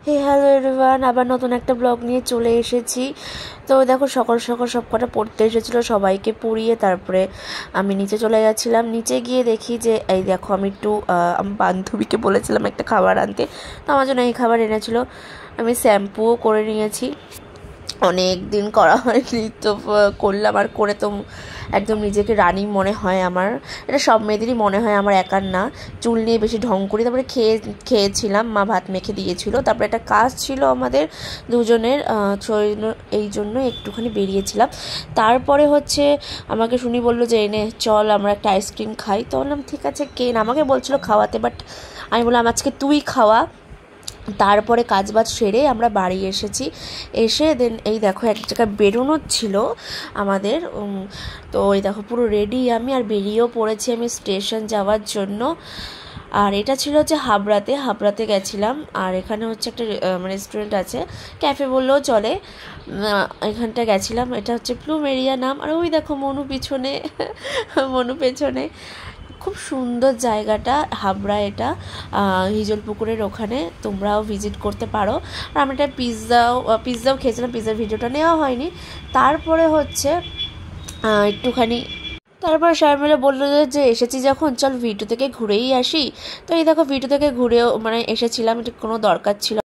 হে hello everyone, আবার নতুন একটা ব্লগ নিয়ে চলে এসেছি। তো দেখো সকাল সকাল সব কটা পড়তে এসেছিলো, সবাইকে পড়িয়ে তারপরে আমি নিচে চলে গেছিলাম। নিচে গিয়ে দেখি যে এই দেখো আমি একটু আমার বান্ধবীকে বলেছিলাম একটা খাবার আনতে, তো আমার জন্য এই খাবার এনেছিল। আমি শ্যাম্পুও করে নিয়েছি, অনেক দিন করা হয়নি, তো করলাম। আর করে তো একদম নিজেকে রানী মনে হয় আমার। এটা সব মেয়েদেরই মনে হয়, আমার একার না। চুল নিয়ে বেশি ঢং করি। তারপরে খেয়েছিলাম, মা ভাত মেখে দিয়েছিল। তারপরে একটা কাজ ছিল আমাদের দুজনের, এই জন্য একটুখানি বেরিয়েছিলাম। তারপরে হচ্ছে আমাকে শুনি বললো যে এনে চল আমরা একটা আইসক্রিম খাই। তো বললাম ঠিক আছে কেন, আমাকে বলছিল খাওয়াতে, বাট আমি বললাম আজকে তুই খাওয়া। তারপরে কাজবাজ সেরে আমরা বাড়ি এসেছি। এসে দেন এই দেখো এক জায়গায় বেরোনোর ছিল আমাদের, তো এই দেখো পুরো রেডি আমি, আর বেরিয়েও পড়েছি আমি স্টেশন যাওয়ার জন্য। আর এটা ছিল হচ্ছে হাবড়াতে গেছিলাম। আর এখানে হচ্ছে একটা রেস্টুরেন্ট আছে, ক্যাফে বললেও চলে, এখানটা গেছিলাম। এটা হচ্ছে প্লুমেরিয়া নাম। আর ওই দেখো মনু পিছনে মনু পেছনে। খুব সুন্দর জায়গাটা, হাবড়া এটা, হিজল পুকুরের ওখানে। তোমরাও ভিজিট করতে পারো। আর আমি একটা পিৎজাও খেয়েছিলাম, পিৎজার ভিডিওটা নেওয়া হয়নি। তারপরে হচ্ছে একটুখানি তারপর সবাই মিলে বললো যে এসেছি যখন চল ভিডিও থেকে ঘুরেই আসি। তো এই দেখো ভিডিও থেকে ঘুরেও এসেছিলাম, এটা কোনো দরকার ছিল